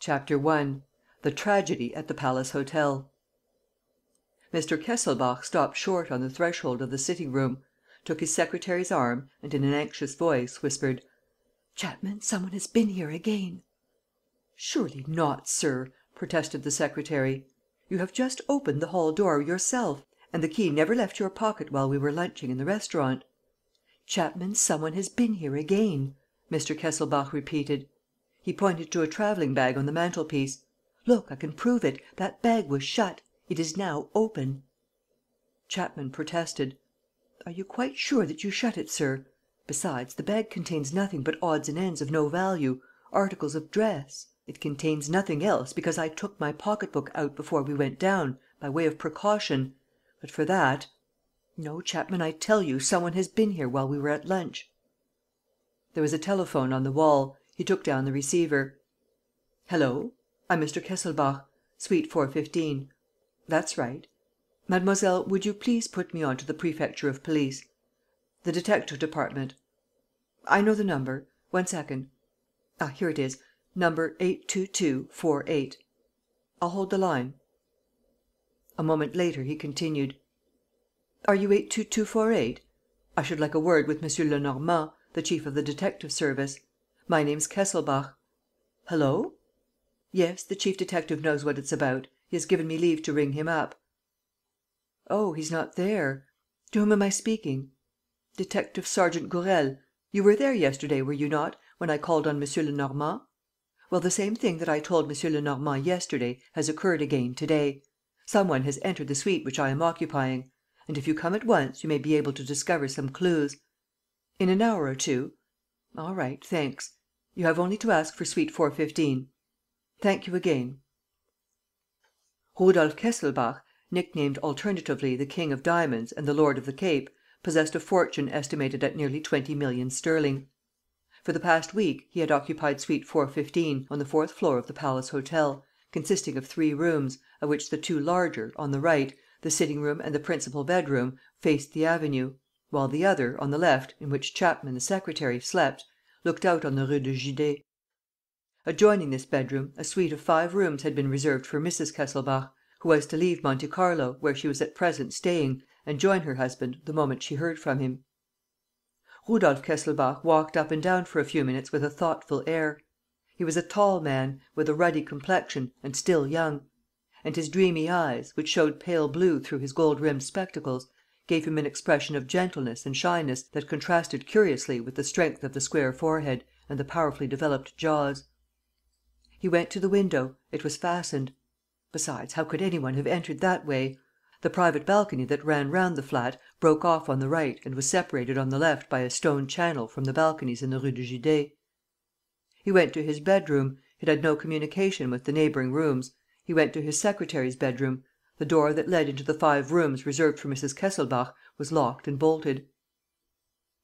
CHAPTER I. The Tragedy at the Palace Hotel. Mr. Kesselbach stopped short on the threshold of the sitting room, took his secretary's arm and, in an anxious voice, whispered: "Chapman, some one has been here again." "Surely not, sir," protested the secretary. "You have just opened the hall door yourself; and the key never left your pocket while we were lunching in the restaurant." "Chapman, some one has been here again," Mr. Kesselbach repeated. He pointed to a travelling bag on the mantelpiece. "Look, I can prove it. That bag was shut. It is now open." Chapman protested: "Are you quite sure that you shut it, sir? Besides, the bag contains nothing but odds and ends of no value, articles of dress. It contains nothing else, because I took my pocket book out before we went down, by way of precaution. But for that. No, Chapman, I tell you, some one has been here while we were at lunch." There was a telephone on the wall. He took down the receiver: "Hello? I'm Mr. Kesselbach. Suite 415. That's right. Mademoiselle, would you please put me on to the Prefecture of Police? The detective department. I know the number. 1 second. Here it is. Number 82248. I'll hold the line." A moment later, he continued: "Are you 82248? I should like a word with M. Lenormand, the chief of the detective service. My name's Kesselbach. Hullo? Yes, the chief detective knows what it's about. He has given me leave to ring him up." "Oh, he's not there. To whom am I speaking?" "Detective Sergeant Gourel. You were there yesterday, were you not, when I called on M. Lenormand? Well, the same thing that I told M. Lenormand yesterday has occurred again to day. Some one has entered the suite which I am occupying. And, if you come at once, you may be able to discover some clues." "In an hour or two?" "All right, thanks. You have only to ask for suite 415. Thank you again." Rudolf Kesselbach, nicknamed alternatively the King of Diamonds and the Lord of the Cape, possessed a fortune estimated at nearly 20 millions sterling. For the past week, he had occupied suite 415, on the fourth floor of the Palace Hotel, consisting of 3 rooms, of which the 2 larger, on the right, the sitting room and the principal bedroom, faced the avenue, while the other, on the left, in which Chapman, the secretary, slept, looked out on the Rue de Judée. Adjoining this bedroom, a suite of 5 rooms had been reserved for Mrs. Kesselbach, who was to leave Monte Carlo, where she was at present staying, and join her husband the moment she heard from him. Rudolf Kesselbach walked up and down for a few minutes with a thoughtful air. He was a tall man, with a ruddy complexion, and still young; and his dreamy eyes, which showed pale blue through his gold-rimmed spectacles, gave him an expression of gentleness and shyness that contrasted curiously with the strength of the square forehead and the powerfully developed jaws. He went to the window. It was fastened. Besides, how could any one have entered that way? The private balcony that ran round the flat broke off on the right and was separated on the left by a stone channel from the balconies in the Rue de Judée. He went to his bedroom. It had no communication with the neighboring rooms. He went to his secretary's bedroom. The door that led into the 5 rooms reserved for Mrs. Kesselbach was locked and bolted.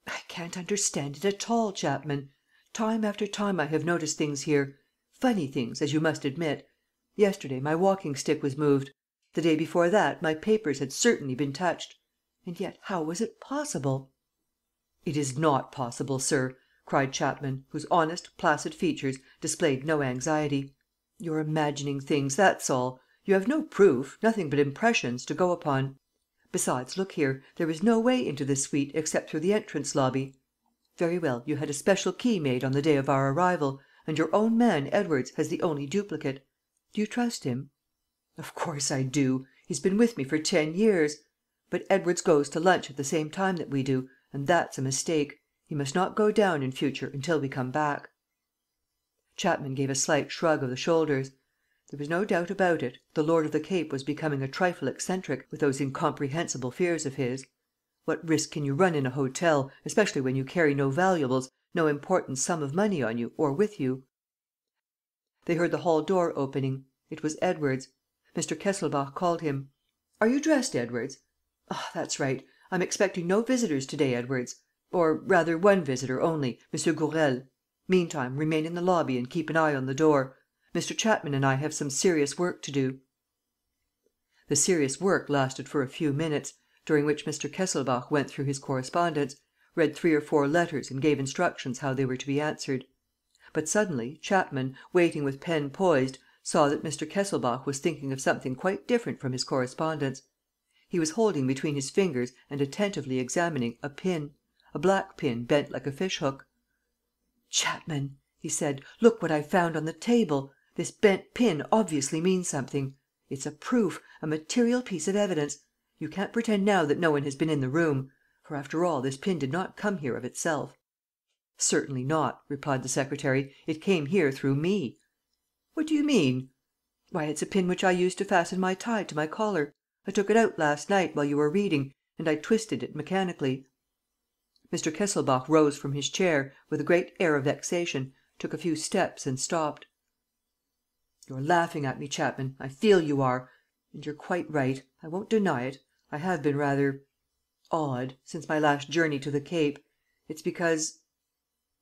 "I can't understand it at all, Chapman. Time after time I have noticed things here. Funny things, as you must admit. Yesterday, my walking stick was moved. The day before that, my papers had certainly been touched. And yet how was it possible?" "It is not possible, sir," cried Chapman, whose honest, placid features displayed no anxiety. "You're imagining things, that's all. You have no proof, nothing but impressions, to go upon. Besides, look here, there is no way into this suite except through the entrance lobby. Very well, you had a special key made on the day of our arrival, and your own man, Edwards, has the only duplicate. Do you trust him?" "Of course I do. He's been with me for 10 years. But Edwards goes to lunch at the same time that we do, and that's a mistake. He must not go down, in future, until we come back." Chapman gave a slight shrug of the shoulders. There was no doubt about it, the Lord of the Cape was becoming a trifle eccentric, with those incomprehensible fears of his. What risk can you run in a hotel, especially when you carry no valuables, no important sum of money on you or with you? They heard the hall door opening. It was Edwards. Mr. Kesselbach called him: "Are you dressed, Edwards? Ah, that's right. I'm expecting no visitors to day, Edwards. Or, rather, one visitor only, M. Gourel. Meantime, remain in the lobby and keep an eye on the door. Mr. Chapman and I have some serious work to do." The serious work lasted for a few minutes, during which Mr. Kesselbach went through his correspondence, read 3 or 4 letters and gave instructions how they were to be answered. But suddenly Chapman, waiting with pen poised, saw that Mr. Kesselbach was thinking of something quite different from his correspondence. He was holding between his fingers and attentively examining a pin, a black pin bent like a fish hook. "Chapman," he said, "look what I've found on the table. This bent pin obviously means something. It's a proof, a material piece of evidence. You can't pretend now that no one has been in the room. For, after all, this pin did not come here of itself." "Certainly not," replied the secretary. "It came here through me." "What do you mean?" "Why, it's a pin which I used to fasten my tie to my collar. I took it out last night, while you were reading, and I twisted it mechanically." Mr. Kesselbach rose from his chair, with a great air of vexation, took a few steps and stopped. "You're laughing at me, Chapman. I feel you are. And you're quite right. I won't deny it. I have been rather odd, since my last journey to the Cape. It's because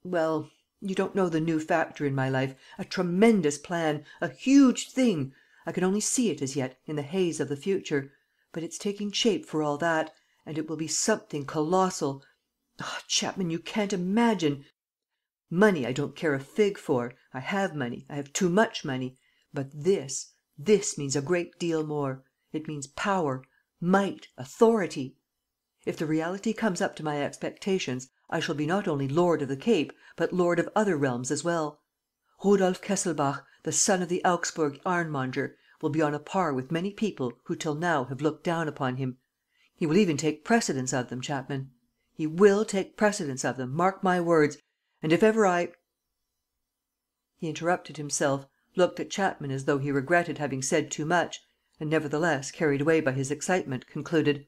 well, you don't know the new factor in my life, a tremendous plan, a huge thing. I can only see it as yet, in the haze of the future. But it's taking shape for all that. And it will be something colossal. Ah, Chapman, you can't imagine. Money I don't care a fig for. I have money. I have too much money. But this means a great deal more. It means power, might, authority. If the reality comes up to my expectations, I shall be not only lord of the Cape, but lord of other realms as well. Rudolf Kesselbach, the son of the Augsburg ironmonger, will be on a par with many people who till now have looked down upon him. He will even take precedence of them, Chapman. He will take precedence of them, mark my words. And if ever I He interrupted himself, looked at Chapman as though he regretted having said too much, and nevertheless, carried away by his excitement, concluded: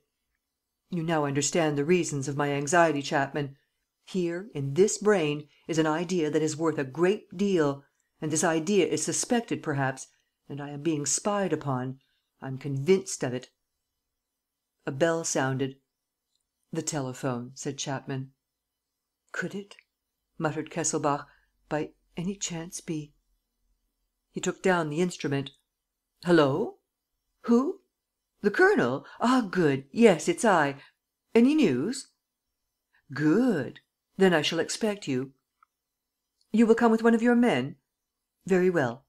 "You now understand the reasons of my anxiety, Chapman. Here, in this brain, is an idea that is worth a great deal. And this idea is suspected perhaps. And I am being spied upon. I'm convinced of it." A bell sounded. "The telephone," said Chapman. "Could it," muttered Kesselbach, "by any chance be?" He took down the instrument. "Hullo? Who? The Colonel? Ah, good! Yes, it's I. Any news? Good. Then I shall expect you." "You will come with one of your men?" "Very well."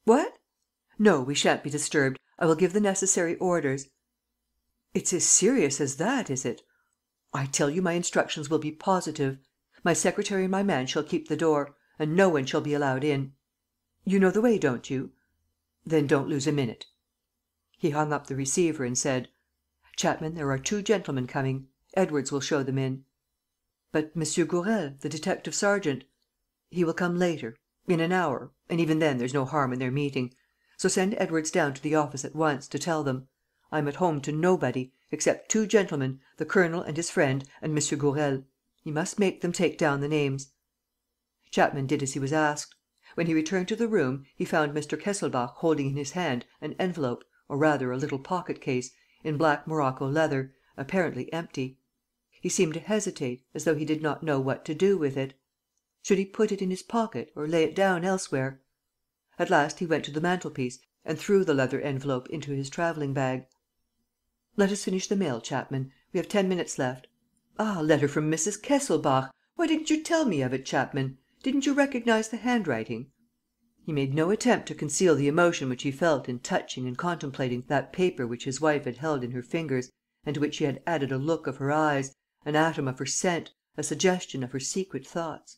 "What?" "No, we shan't be disturbed. I will give the necessary orders." "It's as serious as that, is it?" "I tell you, my instructions will be positive. My secretary and my man shall keep the door; and no one shall be allowed in. You know the way, don't you? Then don't lose a minute." He hung up the receiver and said: "Chapman, there are two gentlemen coming. Edwards will show them in." "But M. Gourel, the detective sergeant?" "He will come later, in an hour, and even then there's no harm in their meeting. So send Edwards down to the office at once, to tell them. I am at home to nobody, except two gentlemen, the colonel and his friend, and M. Gourel. He must make them take down the names." Chapman did as he was asked. When he returned to the room, he found Mr. Kesselbach holding in his hand an envelope, or rather a little pocket case, in black morocco leather, apparently empty. He seemed to hesitate, as though he did not know what to do with it. Should he put it in his pocket, or lay it down elsewhere? At last he went to the mantelpiece and threw the leather envelope into his travelling bag. "Let us finish the mail, Chapman. We have 10 minutes left. Ah, a letter from Mrs. Kesselbach! Why didn't you tell me of it, Chapman? Didn't you recognize the handwriting?" He made no attempt to conceal the emotion which he felt in touching and contemplating that paper which his wife had held in her fingers and to which she had added a look of her eyes, an atom of her scent, a suggestion of her secret thoughts.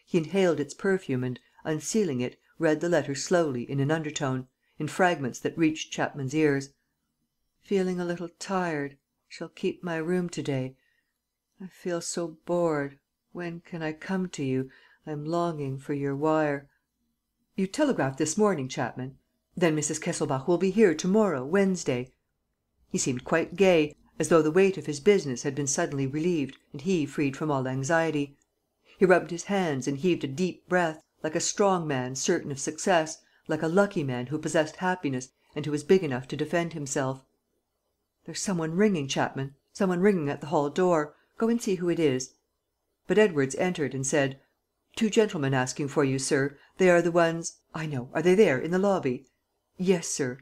He inhaled its perfume and, unsealing it, read the letter slowly, in an undertone, in fragments that reached Chapman's ears: "Feeling a little tired. Shall keep my room to day. I feel so bored. When can I come to you? I am longing for your wire. You telegraphed this morning, Chapman? Then Mrs. Kesselbach will be here to morrow, Wednesday." He seemed quite gay, as though the weight of his business had been suddenly relieved and he freed from all anxiety. He rubbed his hands and heaved a deep breath, like a strong man certain of success, like a lucky man who possessed happiness and who was big enough to defend himself. "There's some one ringing, Chapman, some one ringing at the hall door. Go and see who it is." But Edwards entered and said: "Two gentlemen asking for you, sir. They are the ones. I know. Are they there, in the lobby?" "Yes, sir."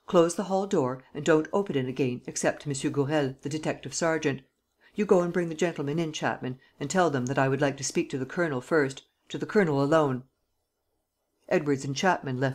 "Close the hall door and don't open it again except to M. Gourel, the detective sergeant. You go and bring the gentlemen in, Chapman, and tell them that I would like to speak to the colonel first. To the colonel alone. Edwards and Chapman left